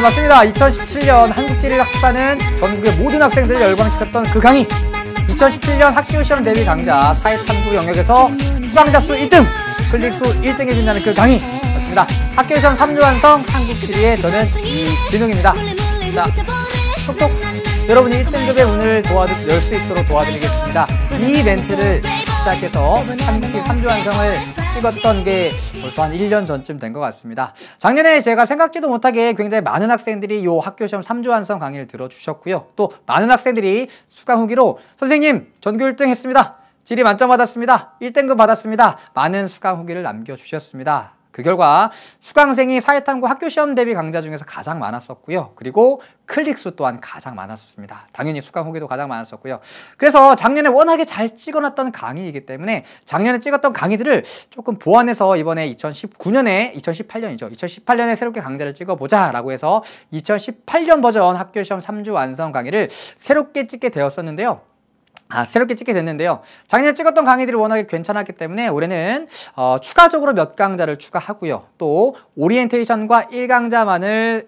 맞습니다. 2017년 한국지리 학사는 전국의 모든 학생들을 열광시켰던 그 강의. 2017년 학교시험 대비 강좌 사회탐구 영역에서 수강자 수 1등, 클릭수 1등에 빛나는 그 강의. 맞습니다. 학교시험 3주 완성 한국지리의 저는 이진웅입니다. 자, 톡톡 여러분이 1등급의 문을 열 수 있도록 도와드리겠습니다. 이 멘트를 시작해서 한국지리 3주 완성을 찍었던 게 벌써 한 1년 전쯤 된 것 같습니다. 작년에 제가 생각지도 못하게 굉장히 많은 학생들이 이 학교시험 3주 완성 강의를 들어주셨고요. 또 많은 학생들이 수강 후기로 선생님 전교 1등 했습니다. 지리 만점 받았습니다. 1등급 받았습니다. 많은 수강 후기를 남겨주셨습니다. 그 결과 수강생이 사회탐구 학교시험 대비 강좌 중에서 가장 많았었고요. 그리고 클릭수 또한 가장 많았었습니다. 당연히 수강 후기도 가장 많았었고요. 그래서 작년에 워낙에 잘 찍어놨던 강의이기 때문에 작년에 찍었던 강의들을 조금 보완해서 이번에 2018년이죠. 2018년에 새롭게 강좌를 찍어보자 라고 해서 2018년 버전 학교시험 3주 완성 강의를 새롭게 찍게 되었었는데요. 새롭게 찍게 됐는데요. 작년에 찍었던 강의들이 워낙에 괜찮았기 때문에 올해는 추가적으로 몇 강좌를 추가하고요. 또 오리엔테이션과 1강좌만을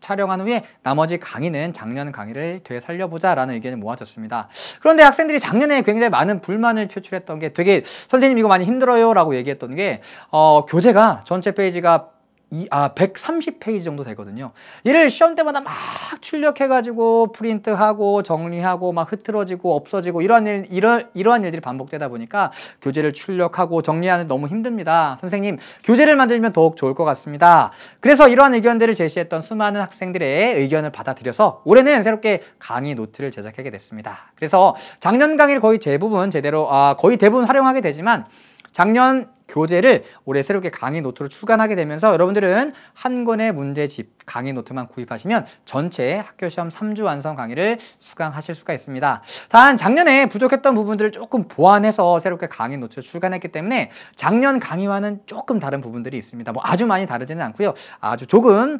촬영한 후에 나머지 강의는 작년 강의를 되살려보자 라는 의견이 모아졌습니다. 그런데 학생들이 작년에 굉장히 많은 불만을 표출했던 게 되게 선생님 이거 많이 힘들어요 라고 얘기했던 게 교재가 전체 페이지가 130페이지 정도 되거든요. 얘를 시험 때마다 막 출력해가지고 프린트하고 정리하고 막 흐트러지고 없어지고 이러한 일들이 반복되다 보니까 교재를 출력하고 정리하는 데 너무 힘듭니다. 선생님, 교재를 만들면 더욱 좋을 것 같습니다. 그래서 이러한 의견들을 제시했던 수많은 학생들의 의견을 받아들여서 올해는 새롭게 강의 노트를 제작하게 됐습니다. 그래서 작년 강의를 거의 대부분 활용하게 되지만 작년 교재를 올해 새롭게 강의 노트로 출간하게 되면서 여러분들은 한 권의 문제집 강의 노트만 구입하시면 전체 학교시험 3주 완성 강의를 수강하실 수가 있습니다. 단 작년에 부족했던 부분들을 조금 보완해서 새롭게 강의 노트를 출간했기 때문에 작년 강의와는 조금 다른 부분들이 있습니다. 아주 많이 다르지는 않고요. 아주 조금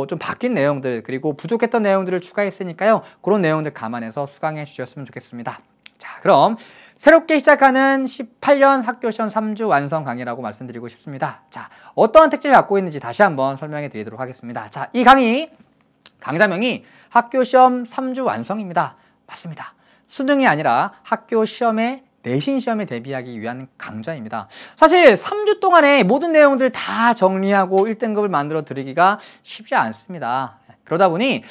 좀 바뀐 내용들 그리고 부족했던 내용들을 추가했으니까요. 그런 내용들 감안해서 수강해 주셨으면 좋겠습니다. 자, 그럼 새롭게 시작하는 18년 학교시험 3주 완성 강의라고 말씀드리고 싶습니다. 자, 어떠한 특징을 갖고 있는지 다시 한번 설명해 드리도록 하겠습니다. 자, 이 강좌명이 학교시험 3주 완성입니다. 맞습니다. 수능이 아니라 학교시험의 내신 시험에 대비하기 위한 강좌입니다. 사실 3주 동안에 모든 내용들 다 정리하고 1등급을 만들어 드리기가 쉽지 않습니다. 그러다 보니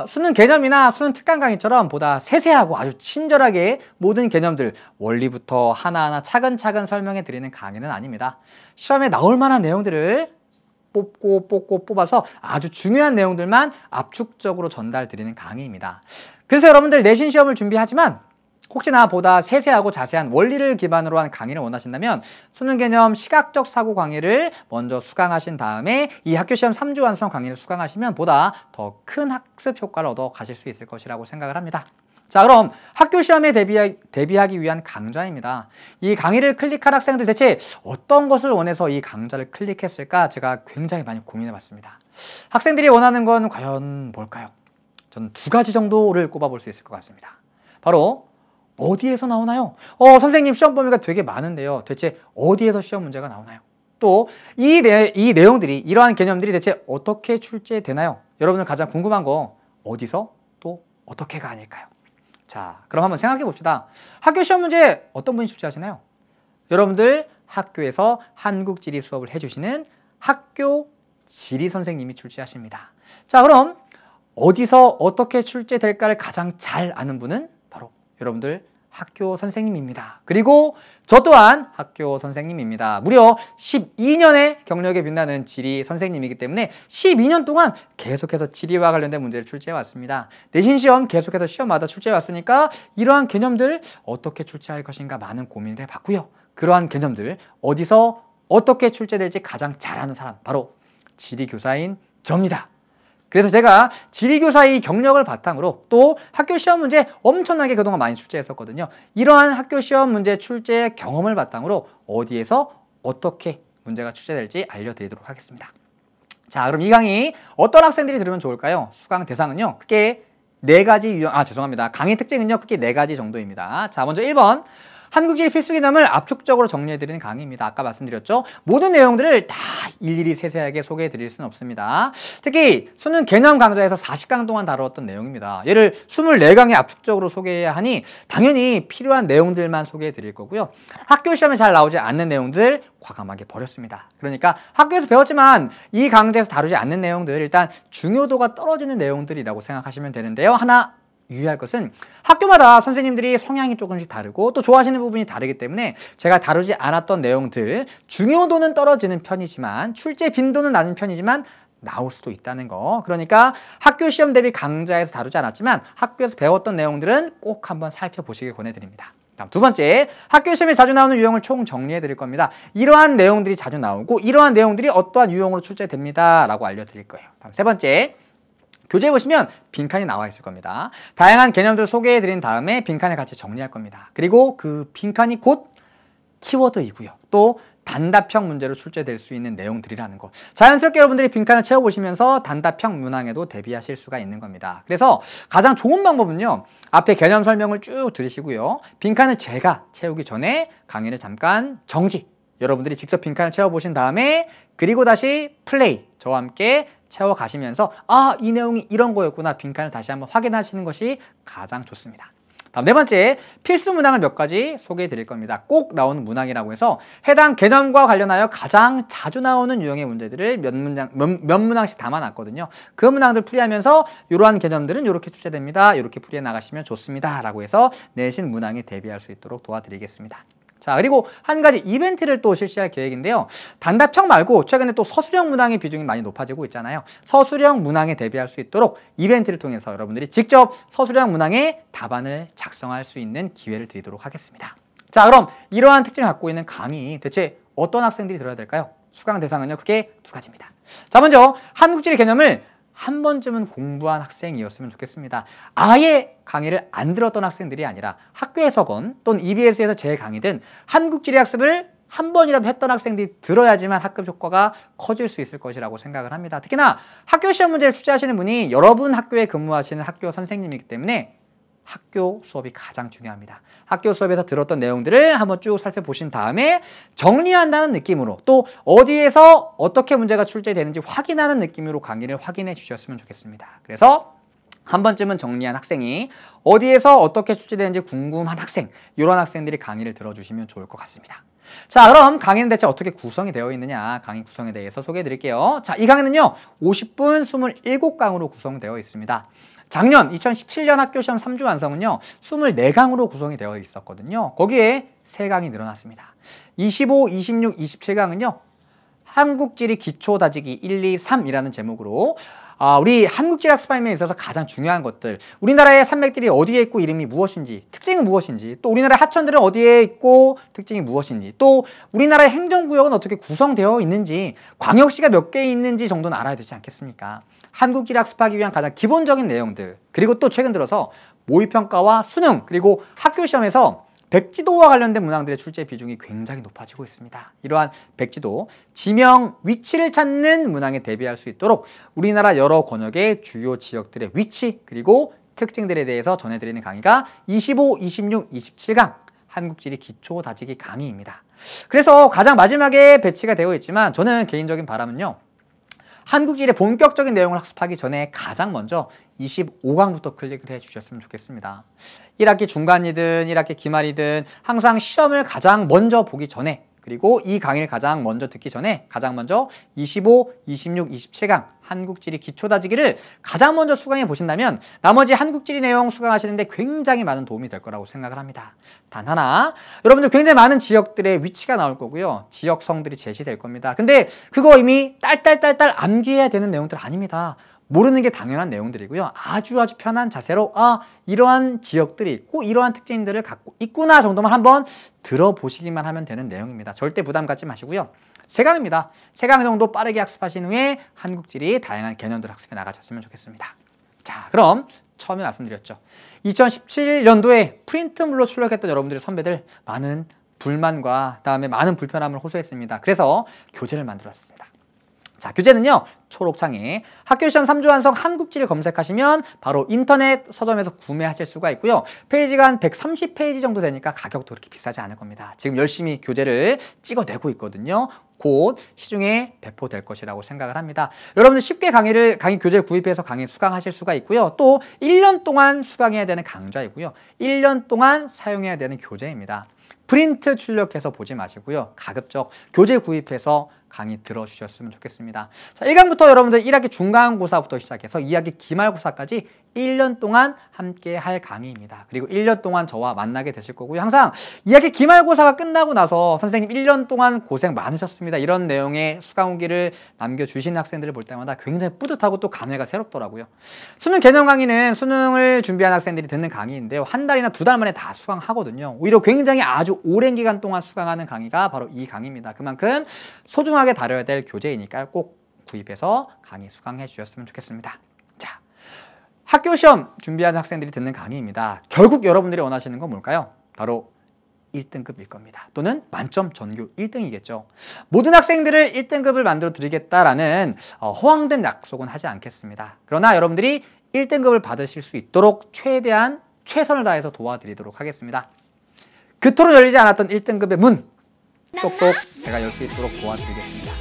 수능 개념이나 수능 특강 강의처럼 보다 세세하고 아주 친절하게 모든 개념들 원리부터 하나하나 차근차근 설명해 드리는 강의는 아닙니다. 시험에 나올 만한 내용들을 뽑아서 아주 중요한 내용들만 압축적으로 전달 드리는 강의입니다. 그래서 여러분들 내신 시험을 준비하지만 혹시나 보다 세세하고 자세한 원리를 기반으로 한 강의를 원하신다면 수능 개념 시각적 사고 강의를 먼저 수강하신 다음에 이 학교시험 3주 완성 강의를 수강하시면 보다 더 큰 학습 효과를 얻어 가실 수 있을 것이라고 생각을 합니다. 자, 그럼 학교시험에 대비하기 위한 강좌입니다. 이 강의를 클릭한 학생들 대체 어떤 것을 원해서 이 강좌를 클릭했을까 제가 굉장히 많이 고민해 봤습니다. 학생들이 원하는 건 과연 뭘까요? 저는 두 가지 정도를 꼽아볼 수 있을 것 같습니다. 바로 어디에서 나오나요? 선생님 시험 범위가 되게 많은데요. 대체 어디에서 시험 문제가 나오나요? 또 이 내용들이 이러한 개념들이 대체 어떻게 출제되나요? 여러분들 가장 궁금한 거 어디서 또 어떻게가 아닐까요? 자, 그럼 한번 생각해 봅시다. 학교 시험 문제 어떤 분이 출제하시나요? 여러분들 학교에서 한국지리 수업을 해주시는 학교 지리 선생님이 출제하십니다. 자, 그럼 어디서 어떻게 출제될까를 가장 잘 아는 분은 바로 여러분들 학교 선생님입니다. 그리고 저 또한 학교 선생님입니다. 무려 12년의 경력에 빛나는 지리 선생님이기 때문에 12년 동안 계속해서 지리와 관련된 문제를 출제해 왔습니다. 내신 시험 계속해서 시험마다 출제해 왔으니까 이러한 개념들 어떻게 출제할 것인가 많은 고민을 해봤고요. 그러한 개념들 어디서 어떻게 출제될지 가장 잘 아는 사람 바로 지리교사인 저입니다. 그래서 제가 지리교사의 경력을 바탕으로 또 학교시험 문제 엄청나게 그동안 많이 출제했었거든요. 이러한 학교시험 문제 출제 경험을 바탕으로 어디에서 어떻게 문제가 출제될지 알려드리도록 하겠습니다. 자, 그럼 이 강의 어떤 학생들이 들으면 좋을까요? 수강 대상은요, 크게 4가지 강의 특징은요, 크게 4가지 정도입니다. 자, 먼저 1번. 한국지리 필수 개념을 압축적으로 정리해드리는 강의입니다. 아까 말씀드렸죠? 모든 내용들을 다 일일이 세세하게 소개해드릴 수는 없습니다. 특히 수능 개념 강좌에서 40강 동안 다루었던 내용입니다. 얘를 24강에 압축적으로 소개해야 하니 당연히 필요한 내용들만 소개해드릴 거고요. 학교 시험에 잘 나오지 않는 내용들 과감하게 버렸습니다. 그러니까 학교에서 배웠지만 이 강좌에서 다루지 않는 내용들, 일단 중요도가 떨어지는 내용들이라고 생각하시면 되는데요. 하나 유의할 것은 학교마다 선생님들이 성향이 조금씩 다르고 또 좋아하시는 부분이 다르기 때문에 제가 다루지 않았던 내용들, 중요도는 떨어지는 편이지만 출제 빈도는 낮은 편이지만 나올 수도 있다는 거. 그러니까 학교 시험 대비 강좌에서 다루지 않았지만 학교에서 배웠던 내용들은 꼭 한번 살펴보시길 권해드립니다. 다음 두 번째, 학교 시험에 자주 나오는 유형을 총 정리해 드릴 겁니다. 이러한 내용들이 자주 나오고 이러한 내용들이 어떠한 유형으로 출제됩니다 라고 알려드릴 거예요. 다음 세 번째, 교재에 보시면 빈칸이 나와 있을 겁니다. 다양한 개념들을 소개해 드린 다음에 빈칸을 같이 정리할 겁니다. 그리고 그 빈칸이 곧 키워드이고요. 또 단답형 문제로 출제될 수 있는 내용들이라는 것. 자연스럽게 여러분들이 빈칸을 채워보시면서 단답형 문항에도 대비하실 수가 있는 겁니다. 그래서 가장 좋은 방법은요. 앞에 개념 설명을 쭉 들으시고요. 빈칸을 제가 채우기 전에 강의를 잠깐 정지. 여러분들이 직접 빈칸을 채워보신 다음에 그리고 다시 플레이. 저와 함께 채워가시면서 아, 이 내용이 이런 거였구나. 빈칸을 다시 한번 확인하시는 것이 가장 좋습니다. 다음 네 번째, 필수 문항을 몇 가지 소개해 드릴 겁니다. 꼭 나오는 문항이라고 해서 해당 개념과 관련하여 가장 자주 나오는 유형의 문제들을 몇 문항씩 담아놨거든요. 그 문항들 풀이하면서 이러한 개념들은 이렇게 출제됩니다. 이렇게 풀이해 나가시면 좋습니다. 라고 해서 내신 문항에 대비할 수 있도록 도와드리겠습니다. 자, 그리고 한 가지 이벤트를 또 실시할 계획인데요. 단답형 말고 최근에 또 서술형 문항의 비중이 많이 높아지고 있잖아요. 서술형 문항에 대비할 수 있도록 이벤트를 통해서 여러분들이 직접 서술형 문항의 답안을 작성할 수 있는 기회를 드리도록 하겠습니다. 자, 그럼 이러한 특징을 갖고 있는 강의 대체 어떤 학생들이 들어야 될까요? 수강 대상은요, 크게 두 가지입니다. 자, 먼저 한국지리 개념을 한 번쯤은 공부한 학생이었으면 좋겠습니다. 아예 강의를 안 들었던 학생들이 아니라 학교에서건 또는 EBS에서 제 강의든 한국지리 학습을 한 번이라도 했던 학생들이 들어야지만 학급 효과가 커질 수 있을 것이라고 생각을 합니다. 특히나 학교 시험 문제를 출제하시는 분이 여러분 학교에 근무하시는 학교 선생님이기 때문에 학교 수업이 가장 중요합니다. 학교 수업에서 들었던 내용들을 한번 쭉 살펴보신 다음에 정리한다는 느낌으로 또 어디에서 어떻게 문제가 출제되는지 확인하는 느낌으로 강의를 확인해 주셨으면 좋겠습니다. 그래서 한 번쯤은 정리한 학생이 어디에서 어떻게 출제되는지 궁금한 학생, 이런 학생들이 강의를 들어주시면 좋을 것 같습니다. 자, 그럼 강의는 대체 어떻게 구성이 되어 있느냐, 강의 구성에 대해서 소개해 드릴게요. 자, 이 강의는요 50분 27강으로 구성되어 있습니다. 작년 2017년 학교시험 3주 완성은요 24강으로 구성이 되어 있었거든요. 거기에 3강이 늘어났습니다. 25, 26, 27강은요 한국지리 기초다지기 1, 2, 3이라는 제목으로 우리 한국지리 학습함에 있어서 가장 중요한 것들, 우리나라의 산맥들이 어디에 있고 이름이 무엇인지, 특징은 무엇인지, 또 우리나라의 하천들은 어디에 있고 특징이 무엇인지, 또 우리나라의 행정구역은 어떻게 구성되어 있는지, 광역시가 몇 개 있는지 정도는 알아야 되지 않겠습니까? 한국지리 학습하기 위한 가장 기본적인 내용들, 그리고 또 최근 들어서 모의평가와 수능, 그리고 학교시험에서 백지도와 관련된 문항들의 출제 비중이 굉장히 높아지고 있습니다. 이러한 백지도, 지명, 위치를 찾는 문항에 대비할 수 있도록 우리나라 여러 권역의 주요 지역들의 위치, 그리고 특징들에 대해서 전해드리는 강의가 25, 26, 27강 한국지리 기초 다지기 강의입니다. 그래서 가장 마지막에 배치가 되어 있지만 저는 개인적인 바람은요, 한국지리의 본격적인 내용을 학습하기 전에 가장 먼저 25강부터 클릭을 해주셨으면 좋겠습니다. 1학기 중간이든 1학기 기말이든 항상 시험을 가장 먼저 보기 전에, 그리고 이 강의를 가장 먼저 듣기 전에 가장 먼저 25, 26, 27강 한국지리 기초다지기를 가장 먼저 수강해 보신다면 나머지 한국지리 내용 수강하시는데 굉장히 많은 도움이 될 거라고 생각을 합니다. 단 하나, 여러분들 굉장히 많은 지역들의 위치가 나올 거고요. 지역성들이 제시될 겁니다. 근데 그거 이미 딸딸딸딸 암기해야 되는 내용들 아닙니다. 모르는 게 당연한 내용들이고요. 아주 편한 자세로 이러한 지역들이 있고 이러한 특징들을 갖고 있구나 정도만 한번 들어보시기만 하면 되는 내용입니다. 절대 부담 갖지 마시고요. 3강입니다. 3강 정도 빠르게 학습하신 후에 한국지리 다양한 개념들 학습해 나가셨으면 좋겠습니다. 자, 그럼 처음에 말씀드렸죠. 2017년도에 프린트물로 출력했던 여러분들의 선배들 많은 불만과 그다음에 많은 불편함을 호소했습니다. 그래서 교재를 만들었습니다. 자, 교재는요. 초록창에 학교시험 3주 완성 한국지를 검색하시면 바로 인터넷 서점에서 구매하실 수가 있고요. 페이지가 한 130페이지 정도 되니까 가격도 그렇게 비싸지 않을 겁니다. 지금 열심히 교재를 찍어내고 있거든요. 곧 시중에 배포될 것이라고 생각을 합니다. 여러분들 쉽게 강의 교재를 구입해서 강의 수강하실 수가 있고요. 또 1년 동안 수강해야 되는 강좌이고요. 1년 동안 사용해야 되는 교재입니다. 프린트 출력해서 보지 마시고요. 가급적 교재 구입해서 강의 들어주셨으면 좋겠습니다. 자, 1강부터 여러분들 1학기 중간고사부터 시작해서 2학기 기말고사까지 1년 동안 함께 할 강의입니다. 그리고 1년 동안 저와 만나게 되실 거고요. 항상 2학기 기말고사가 끝나고 나서 선생님 1년 동안 고생 많으셨습니다. 이런 내용의 수강 후기를 남겨주시는 학생들을 볼 때마다 굉장히 뿌듯하고 또 감회가 새롭더라고요. 수능 개념 강의는 수능을 준비한 학생들이 듣는 강의인데요. 한 달이나 2달 만에 다 수강하거든요. 오히려 굉장히 아주 오랜 기간 동안 수강하는 강의가 바로 이 강의입니다. 그만큼 소중하게 다뤄야 될 교재이니까 꼭 구입해서 강의 수강해 주셨으면 좋겠습니다. 자, 학교 시험 준비하는 학생들이 듣는 강의입니다. 결국 여러분들이 원하시는 건 뭘까요? 바로 1등급일 겁니다. 또는 만점 전교 1등이겠죠. 모든 학생들을 1등급을 만들어 드리겠다라는 허황된 약속은 하지 않겠습니다. 그러나 여러분들이 1등급을 받으실 수 있도록 최대한 최선을 다해서 도와드리도록 하겠습니다. 그토록 열리지 않았던 1등급의 문 똑똑 제가 열 수 있도록 도와드리겠습니다.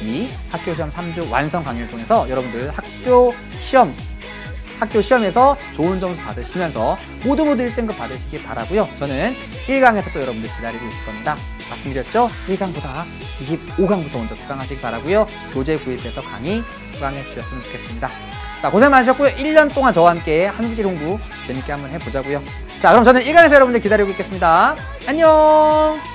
이 학교 시험 3주 완성 강의를 통해서 여러분들 학교 시험에서 좋은 점수 받으시면서 모두 1등급 받으시기 바라고요. 저는 1강에서 또 여러분들 기다리고 있을 겁니다. 말씀드렸죠? 1강보다 25강부터 먼저 수강하시기 바라고요. 교재 구입해서 강의 수강해 주셨으면 좋겠습니다. 자, 고생 많으셨고요. 1년 동안 저와 함께 한국지 공부 재밌게 한번 해보자고요. 자, 그럼 저는 1강에서 여러분들 기다리고 있겠습니다. 안녕!